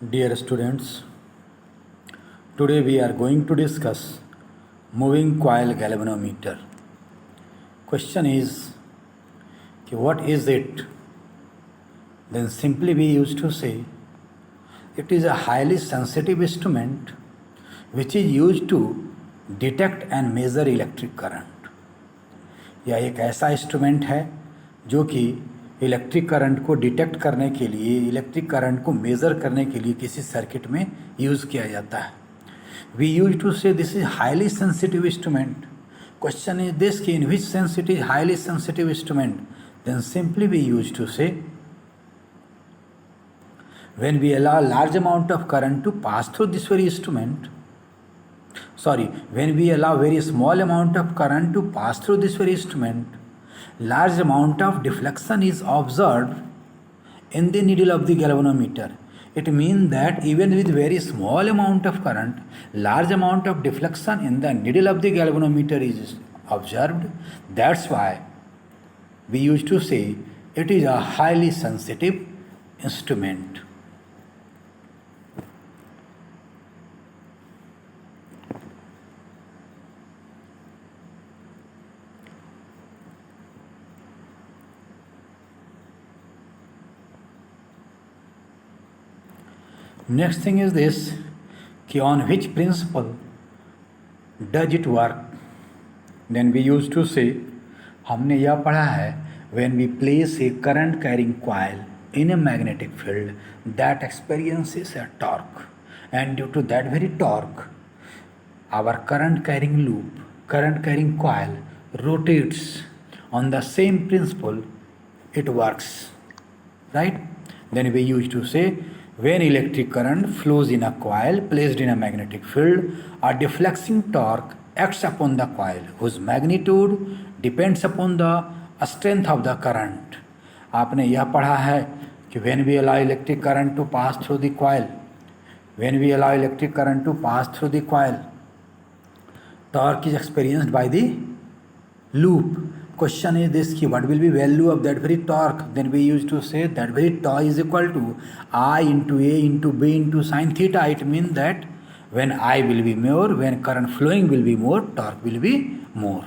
Dear students, today we are going to discuss moving coil galvanometer. Question is, what is it? Then simply we used to say it is a highly sensitive instrument which is used to detect and measure electric current. यह एक ऐसा instrument है जो कि electric current को detect करने के लिए, इलेक्ट्रिक करंट को मेज़र करने के लिए किसी सर्किट में यूज़ किया जाता है. We use to say this is highly sensitive instrument. Question is this कि in which sense it is highly sensitive instrument. Then simply we use to say when we allow large amount of current to pass through this very instrument, when we allow very small amount of current to pass through this very instrument, large amount of deflection is observed in the needle of the galvanometer. It means that even with very small amount of current, large amount of deflection in the needle of the galvanometer is observed. That's why we used to say it is a highly sensitive instrument. Next thing is this कि on which principle does it work. Then we used to say हमने यह पढ़ा है when we place a current carrying coil in a magnetic field that experiences a torque, and due to that very torque our current carrying loop, current carrying coil rotates. On the same principle it works, right? Then we used to say when electric current flows in a coil placed in a magnetic field, a deflecting torque acts upon the coil whose magnitude depends upon the strength of the current. आपने यह पढ़ा है कि when we allow electric current to pass through the coil, when we allow electric current to pass through the coil, torque is experienced by the loop. Question is this कि what will be value of that very torque. Then we used to say that very torque is equal to I into A into B into sin theta. It means that when I will be more, when current flowing will be more, torque will be more.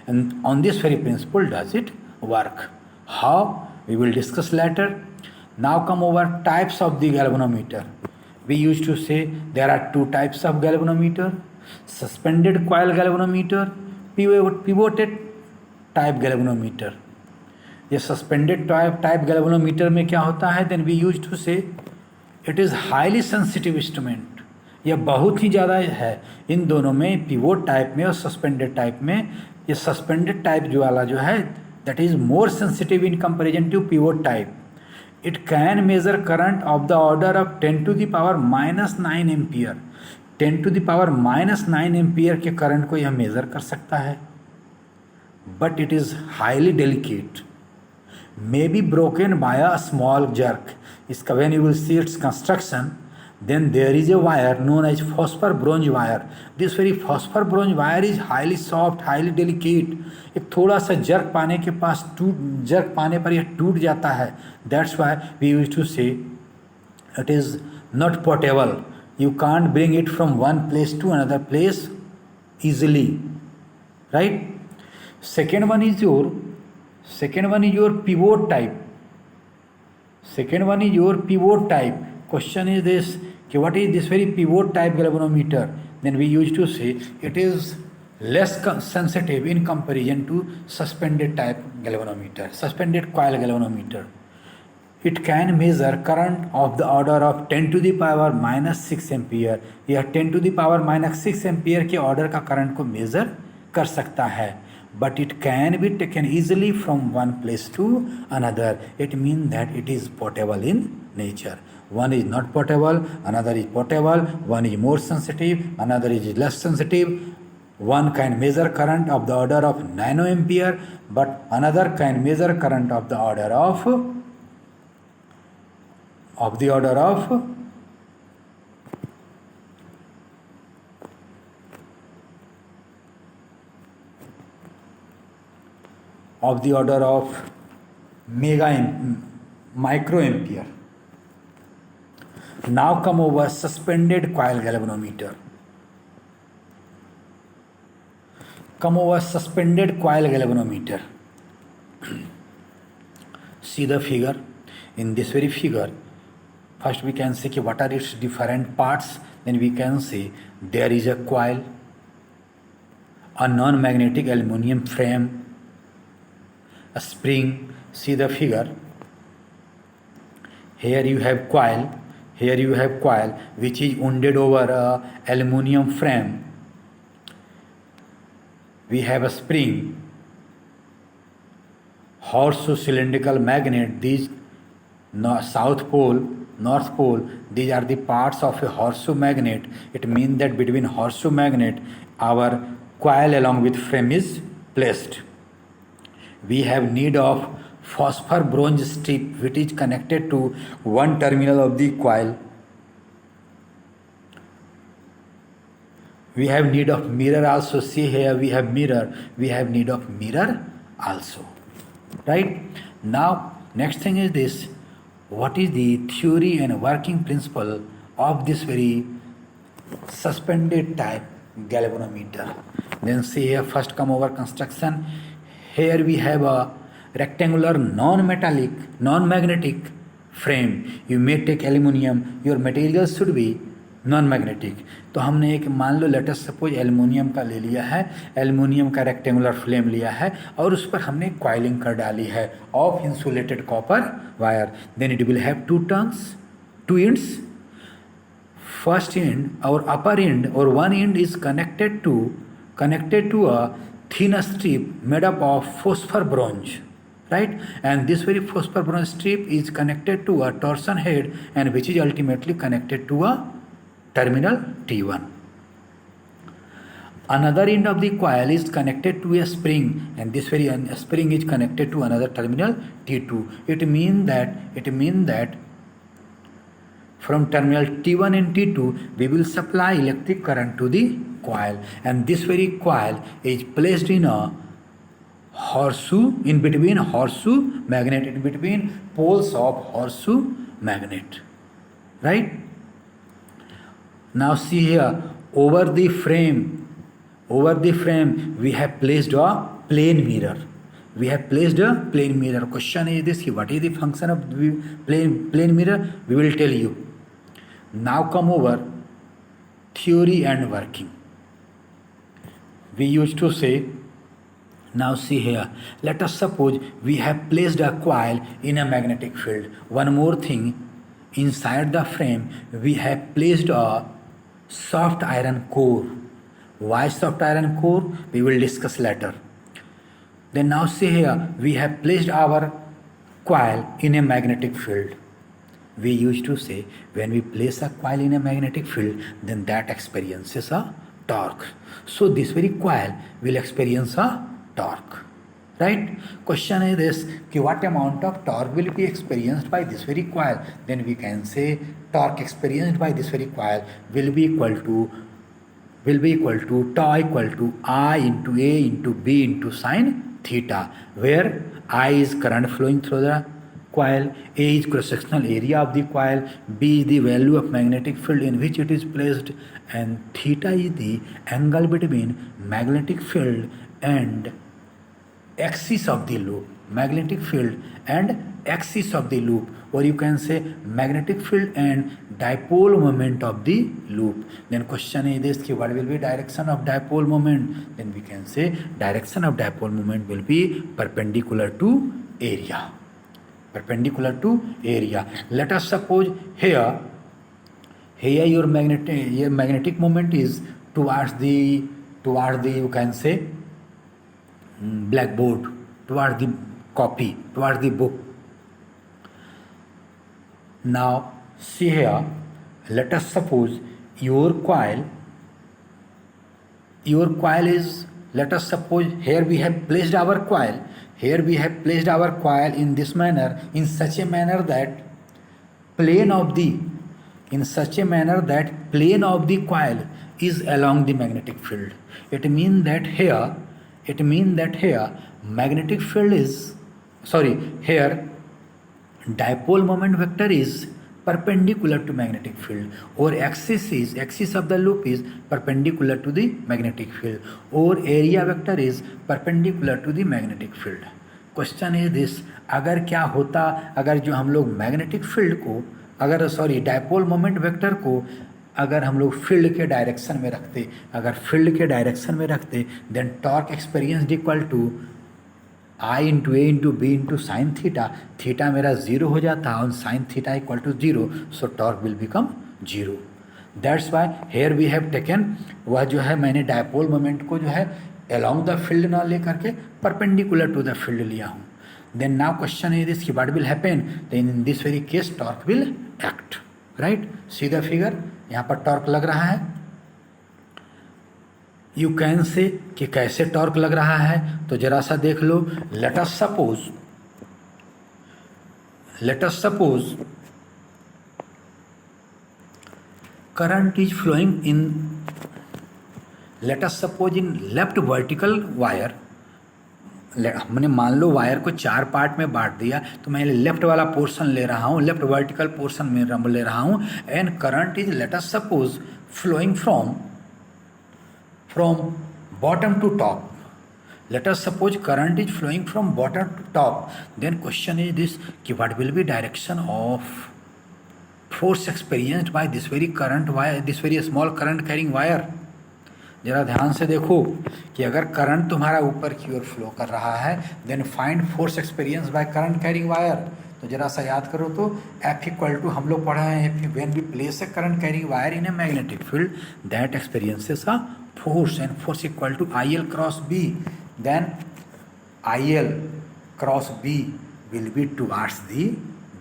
And on this very principle does it work. How? We will discuss later. Now come over types of the galvanometer. We used to say there are two types of galvanometer: suspended coil galvanometer, pivoted type galvanometer. ये suspended type galvanometer में क्या होता है? Then we use to से it is highly sensitive instrument. यह बहुत ही ज़्यादा है इन दोनों में, पिवोट टाइप में और सस्पेंडेड टाइप में. ये सस्पेंडेड टाइप जो वाला जो है that is more sensitive in comparison to pivot type. It can measure current of the order of 10 to the power -9 ampere. 10 to the power -9 ampere के current को यह मेज़र कर सकता है. But it is highly delicate, may be broken by a small jerk. इसका when you will see its construction, then there is a wire known as phosphor bronze wire. This very phosphor bronze wire is highly soft, highly delicate. एक थोड़ा सा jerk पाने के पास jerk पाने पर यह टूट जाता है. That's why we used to say it is not portable. You can't bring it from one place to another place easily, right? Second one is your pivot type. Second one is your pivot type. Question is this कि what is this very pivot type galvanometer. Then we used to say it is less sensitive in comparison to suspended type galvanometer, suspended coil galvanometer. It can measure current of the order of 10 to the power -6 ampere. यह 10 to the power -6 ampere के order का current को major कर सकता है. But it can be taken easily from one place to another. It means that it is portable in nature. One is not portable, another is portable. One is more sensitive, another is less sensitive. One can measure current of the order of nanoampere, but another can measure current of the order of microampere. Now come over suspended coil galvanometer. Come over suspended coil galvanometer. See the figure. In this very figure, first we can see what are its different parts. Then we can see there is a coil, a non-magnetic aluminum frame, a spring. See the figure. Here you have coil. Here you have coil which is wounded over a aluminum frame. We have a spring, horseshoe cylindrical magnet. These south pole, north pole, these are the parts of a horseshoe magnet. It means that between horseshoe magnet our coil along with frame is placed. We have need of phosphor bronze strip which is connected to one terminal of the coil. We have need of mirror also. See here we have mirror. We have need of mirror also. Right? Now next thing is this. What is the theory and working principle of this very suspended type galvanometer? Then see here, first come over construction. Here we have a rectangular non-metallic, non-magnetic frame. You may take aluminum, your material should be non-magnetic. तो हमने एक मान लो latest suppose aluminium का ले लिया है, aluminium का rectangular flame लिया है और उस पर हमने कॉइलिंग कर डाली है of insulated copper wire. Then it will have two turns, two ends. First end और अपर एंड और one end is connected to a thin strip made up of phosphor bronze, right? And this very phosphor bronze strip is connected to a torsion head and which is ultimately connected to a terminal T1. Another end of the coil is connected to a spring and this very spring is connected to another terminal T2. It means that from terminal T1 and T2 we will supply electric current to the coil, and this very coil is placed in a horseshoe, in between horseshoe magnet, in between poles of horseshoe magnet, right? Now see here, over the frame we have placed a plane mirror. Question is this, what is the function of the plane mirror? We will tell you. Now come over theory and working. We used to say, now see here, let us suppose we have placed a coil in a magnetic field. One more thing, inside the frame we have placed a soft iron core. Why soft iron core? We will discuss later. Then now see here, we have placed our coil in a magnetic field. We used to say, when we place a coil in a magnetic field, then that experiences a torque. So this very coil will experience a torque, right? Question is this, what amount of torque will be experienced by this very coil? Then we can say torque experienced by this very coil will be equal to tau equal to I into A into B into sine theta, where I is current flowing through the coil, A is cross-sectional area of the coil, B is the value of magnetic field in which it is placed, and theta is the angle between magnetic field and axis of the loop. Magnetic field and axis of the loop, or you can say magnetic field and dipole moment of the loop. Then question is this, what will be direction of dipole moment? Then we can say direction of dipole moment will be perpendicular to area. Let us suppose here your magnetic moment is towards the you can say blackboard, towards the copy, towards the book. Now see here, let us suppose your coil is, let us suppose here we have placed our coil in this manner, in such a manner that plane of the coil is along the magnetic field. It means that here magnetic field is, here dipole moment vector is perpendicular to magnetic field, or axis of the loop is perpendicular to the magnetic field, or area vector is perpendicular to the magnetic field. Question is this, अगर क्या होता अगर जो हम लोग magnetic field को dipole moment vector को अगर हम लोग फील्ड के डायरेक्शन में रखते, then torque experience equal to I into A into B into sine theta मेरा जीरो हो जाता और sine theta equal to zero, so torque will become zero. That's why here we have taken, वह जो है मैंने डायपोल मोमेंट को जो है along द फील्ड ना लेकर के परपेंडिकुलर टू द फील्ड लिया हूँ. Then now question is this कि what will happen, then in this very case torque will act. Right, see the figure, यहाँ पर टॉर्क लग रहा है. यू कैन से कि कैसे टॉर्क लग रहा है, तो जरा सा देख लो. Let us suppose current is flowing in, let us suppose in left vertical wire. हमने मान लो वायर को 4 पार्ट में बांट दिया, तो मैं लेफ्ट वाला पोर्शन ले रहा हूँ, लेफ्ट वर्टिकल पोर्शन में ले रहा हूँ. And current is let us suppose flowing from bottom to top. Let us suppose current is flowing from bottom to top. Then question is this कि what will be direction of force experienced by this very current wire, this very small current carrying wire. जरा ध्यान से देखो कि अगर current तुम्हारा ऊपर की ओर फ्लो कर रहा है, then find force experience by current carrying wire. तो जरा सा याद करो तो F इक्वल टू हम लोग पढ़ा है, when we place a current carrying wire in a magnetic field that experiences a force, and force equal to IL cross B. Then IL cross B will be towards the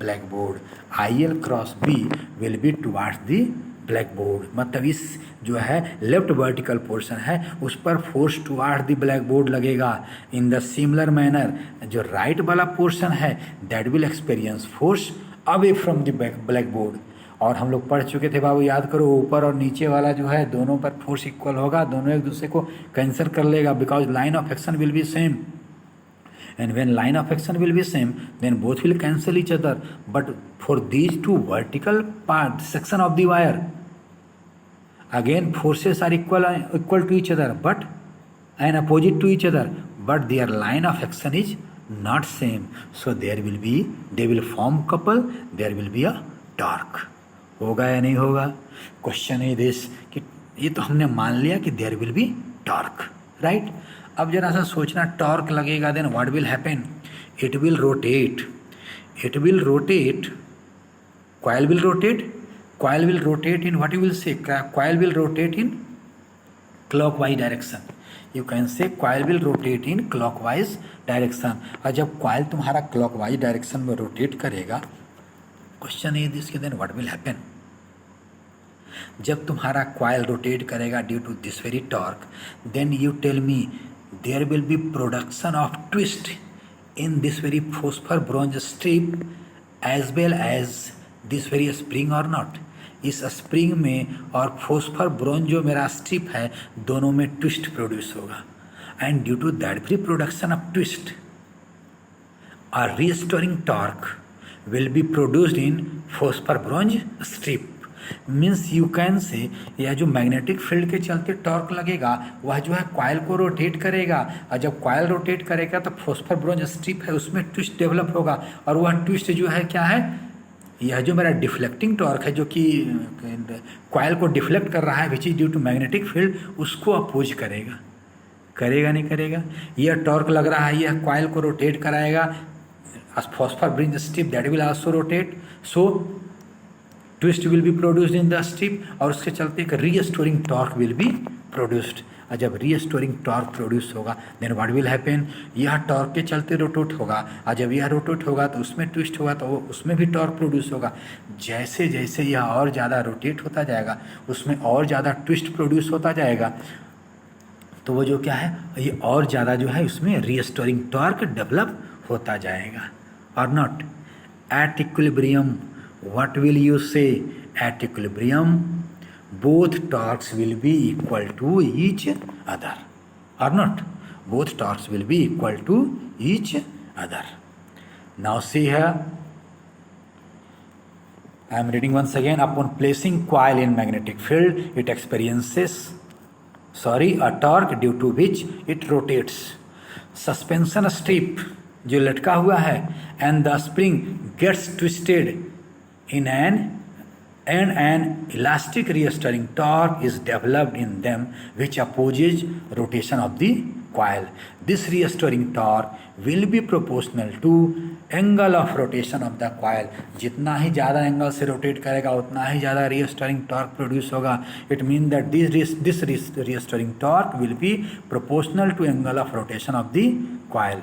blackboard. IL cross B will be towards the blackboard. मतलब इस जो है left vertical portion है उस पर force toward the blackboard लगेगा. In the similar manner जो right वाला पोर्शन है that will experience force away from the blackboard. और हम लोग पढ़ चुके थे बाबू, याद करो, ऊपर और नीचे वाला जो है दोनों पर फोर्स इक्वल होगा, दोनों एक दूसरे को कैंसिल कर लेगा, because line of action will be same. And when line of action will be same then both will cancel each other. But for these two vertical part section of the wire again forces are equal to each other but and opposite to each other, but their line of action is not same. So there will be, they will form couple, there will be a torque. होगा या नहीं होगा? Question है this कि ये तो हमने मान लिया कि there will be torque. Right, अब जरा सा सोचना, टॉर्क लगेगा then what will happen, it will rotate, coil will rotate in what you will say, coil will rotate in clockwise direction. You can say coil will rotate in clockwise direction. और जब coil तुम्हारा clockwise direction में rotate करेगा, question is this कि then what will happen, जब तुम्हारा coil rotate करेगा due to this very torque, then you tell me there will be production of twist in this very phosphor bronze strip as well as this very spring or not. इस spring में और phosphor bronze जो मेरा strip है दोनों में twist produce होगा. And due to that very production of twist a restoring torque will be produced in phosphor bronze strip. Means you can say यह जो मैग्नेटिक फील्ड के चलते टॉर्क लगेगा वह जो है कॉइल को रोटेट करेगा, और जब कॉइल रोटेट करेगा तो फोस्फर ब्रोंज स्ट्रिप है उसमें ट्विस्ट डेवलप होगा, और वह ट्विस्ट जो है क्या है, यह जो मेरा डिफ्लेक्टिंग टॉर्क है जो कि कॉइल को डिफ्लेक्ट कर रहा है which is due to magnetic field, उसको अपोज करेगा. करेगा नहीं करेगा? यह टॉर्क लग रहा है, यह कॉइल को रोटेट कराएगा, as phosphor brings the strip that will also rotate, so twist will be produced in the strip, और उसके चलते एक restoring torque will be produced. और जब रीस्टोरिंग टॉर्क प्रोड्यूस होगा देन व्हाट विल हैपन, यह टॉर्क के चलते रोटेट होगा, और जब यह रोटेट होगा तो उसमें ट्विस्ट होगा तो उसमें भी टॉर्क प्रोड्यूस होगा. जैसे जैसे यह और ज़्यादा रोटेट होता जाएगा उसमें और ज़्यादा ट्विस्ट प्रोड्यूस होता जाएगा, तो वो जो क्या है ये और ज़्यादा जो है उसमें रीस्टोरिंग टॉर्क डेवलप होता जाएगा. or not. At equilibrium, what will you say? At equilibrium, both torques will be equal to each other, or not? Both torques will be equal to each other. Now see here, I am reading once again. Upon placing coil in magnetic field, it experiences a torque due to which it rotates. Suspension strip जो लटका हुआ है and the spring gets twisted in an elastic restoring torque is developed in them which opposes rotation of the coil. This restoring torque will be proportional to angle of rotation of the coil. जितना ही ज़्यादा angle से rotate करेगा उतना ही ज़्यादा restoring torque produce होगा. It means that this restoring torque will be proportional to angle of rotation of the coil.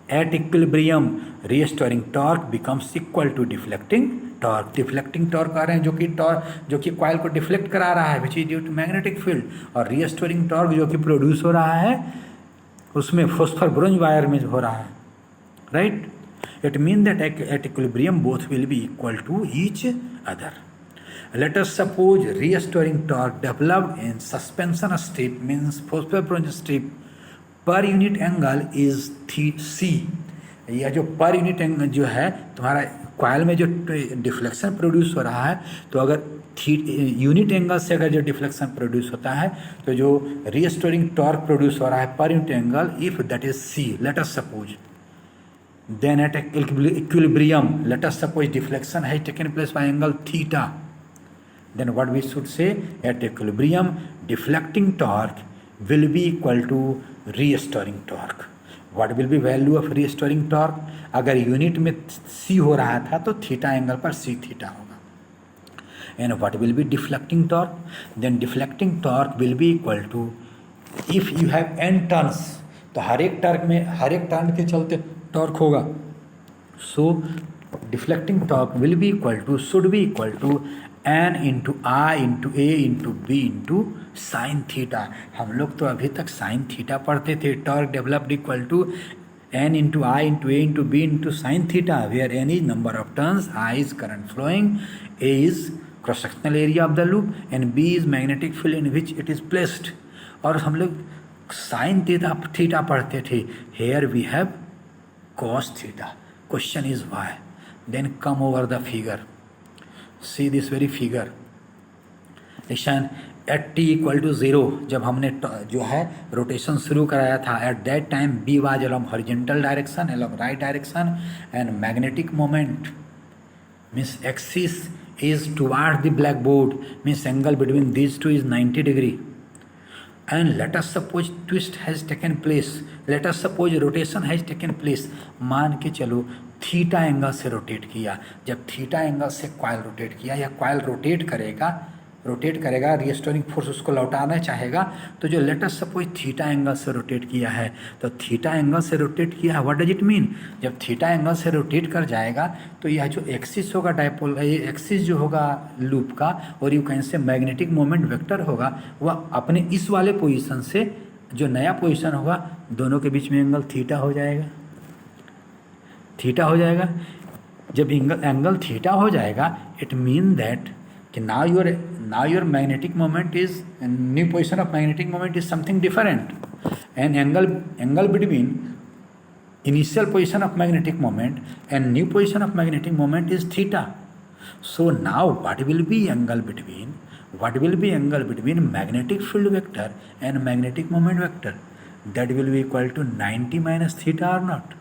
At equilibrium, restoring torque becomes equal to deflecting torque. Deflecting torque आ रहे हैं जो कि coil को deflect करा रहा है which is due to magnetic field, और रिस्टोरिंग टॉर्क जो कि प्रोड्यूस हो रहा है उसमें फॉस्फर ब्रोंज वायर में हो रहा है. Right. It mean that at equilibrium both will be equal to each other. Let us suppose restoring torque developed in suspension strip means phosphor bronze strip per unit angle is C. यह जो पर unit angle जो है तुम्हारा coil में जो deflection produce हो रहा है, तो अगर यूनिट एंगल से अगर जो डिफ्लेक्शन प्रोड्यूस होता है तो जो रिस्टोरिंग टॉर्क प्रोड्यूस हो रहा है per unit angle, if that is C, let us suppose, then at equilibrium let us suppose deflection has taken place by angle theta, then what we should say, at equilibrium deflecting torque will be equal to restoring torque. What will be value of restoring torque? अगर unit में C हो रहा था तो theta angle पर C theta होगा. And what will be deflecting torque? Then deflecting torque will be equal to, if you have n turns, तो हर एक टर्न के चलते टॉर्क होगा. So deflecting torque will be should be equal to n into I into A into B into sine theta. हम लोग तो अभी तक साइन थीटा पढ़ते थे. Torque developed equal to n into I into A into B into sine theta, where n is number of turns, I is current flowing, A is cross sectional area of the loop and B is magnetic field in which it is placed. और हम लोग sign theta पढ़ते थे. Here we have cos theta. Question is why? Then come over the figure. See this very figure. Listen, at t equal to 0 जब हमने जो है rotation शुरू कराया था, at that time B was along horizontal direction, along right direction, and magnetic moment means axis is toward the blackboard, means angle between these two is 90 degree. And let us suppose twist has taken place, let us suppose rotation has taken place. मान के चलो theta angle से rotate किया. जब theta angle से coil rotate किया या coil rotate करेगा रिस्टोरिंग फोर्स उसको लौटाना चाहेगा, तो जो late us suppose theta angle से रोटेट किया है, तो थीटा एंगल से रोटेट किया है, व्हाट डज इट मीन? जब थीटा एंगल से रोटेट कर जाएगा तो यह जो एक्सिस होगा डायपोल, ये एक्सिस जो होगा लूप का, और यू कैन से मैग्नेटिक मोमेंट वेक्टर होगा, वह अपने इस वाले पोजीशन से जो नया पोजीशन होगा दोनों के बीच में एंगल थीटा हो जाएगा. जब एंगल थीटा हो जाएगा, इट मीन दैट कि now your magnetic moment is, new position of magnetic moment is something different, and angle between initial position of magnetic moment and new position of magnetic moment is theta. So now what will be angle between magnetic field vector and magnetic moment vector? That will be equal to 90 minus theta or not?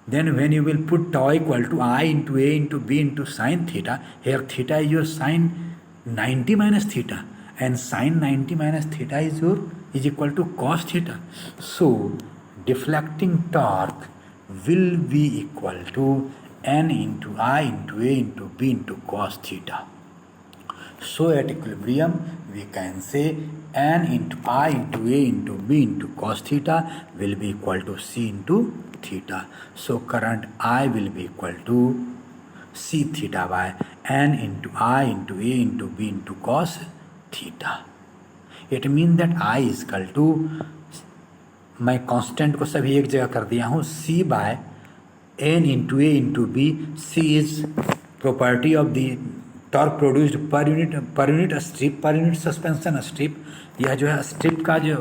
Then when you will put tau equal to I into A into B into sine theta, here theta is your sine 90 minus theta, and sine 90 minus theta is equal to cos theta. So deflecting torque will be equal to n into I into A into B into cos theta. So at equilibrium we can say n into I into A into B into cos theta will be equal to C into theta. So current I will be equal to C theta by n into I into A into B into cos theta. It means that I is equal to, मैं constant को सभी एक जगह कर दिया हूँ, C by n into A into B. C is property of the torque produced per unit strip, per unit suspension strip. यह जो है स्ट्रिप का जो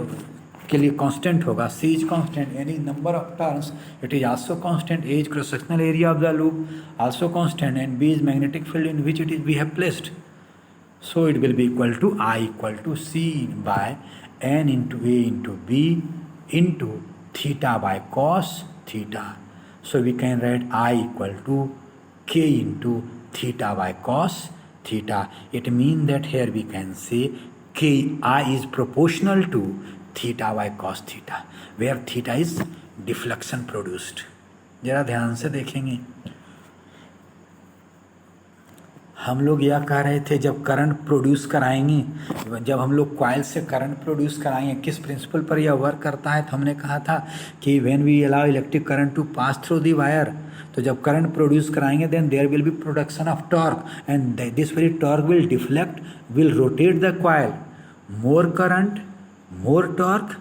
के लिए कांस्टेंट होगा, c is constant, any number of turns it is also constant, a is cross sectional area of the loop also constant, and b is magnetic field in which it is we have placed. So it will be equal to I equal to C by N into A into B into theta by cos theta. So we can write I equal to K into theta by cos theta. It means that here we can say K I is proportional to theta by cos theta, where theta is deflection produced. जरा ध्यान से देखेंगे. हम लोग यह कह रहे थे जब करंट प्रोड्यूस कराएंगे, जब हम लोग कॉइल से करंट प्रोड्यूस कराएंगे किस प्रिंसिपल पर यह वर्क करता है, तो हमने कहा था कि when we allow electric current to pass through the wire, तो जब करंट प्रोड्यूस कराएंगे then there will be production of torque and this very torque will deflect, will rotate the coil. More current, more torque,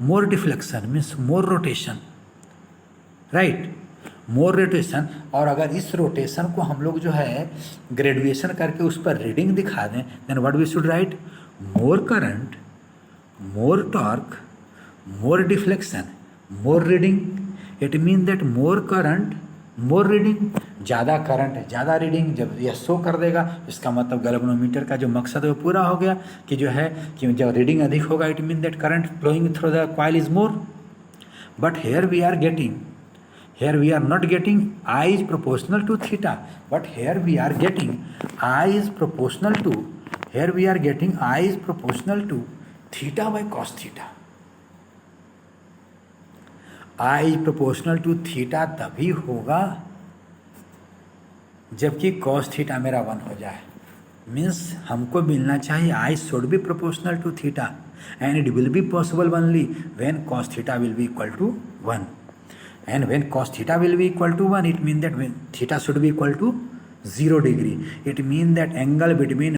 more deflection means more rotation, right, more rotation. और अगर इस rotation को हम लोग जो है graduation करके उस पर रीडिंग दिखा दें, then what we should write, more current, more torque, more deflection, more reading. It mean that more current, more reading, ज़्यादा करंट ज़्यादा रीडिंग. जब यह शो कर देगा इसका मतलब गैल्वेनोमीटर का जो मकसद है वो पूरा हो गया कि जो है कि जब रीडिंग अधिक होगा it mean that current flowing through the coil is more. But here we are not getting I is proportional to theta, but here we are getting I is proportional to theta by cos theta. I is proportional to theta तभी होगा जबकि cos theta मेरा 1 हो जाए. Means हमको मिलना चाहिए I should be proportional to theta and it will be possible only when cos theta will be equal to 1. And when cos theta will be equal to 1, it means that when theta should be equal to 0 degree. It means that angle between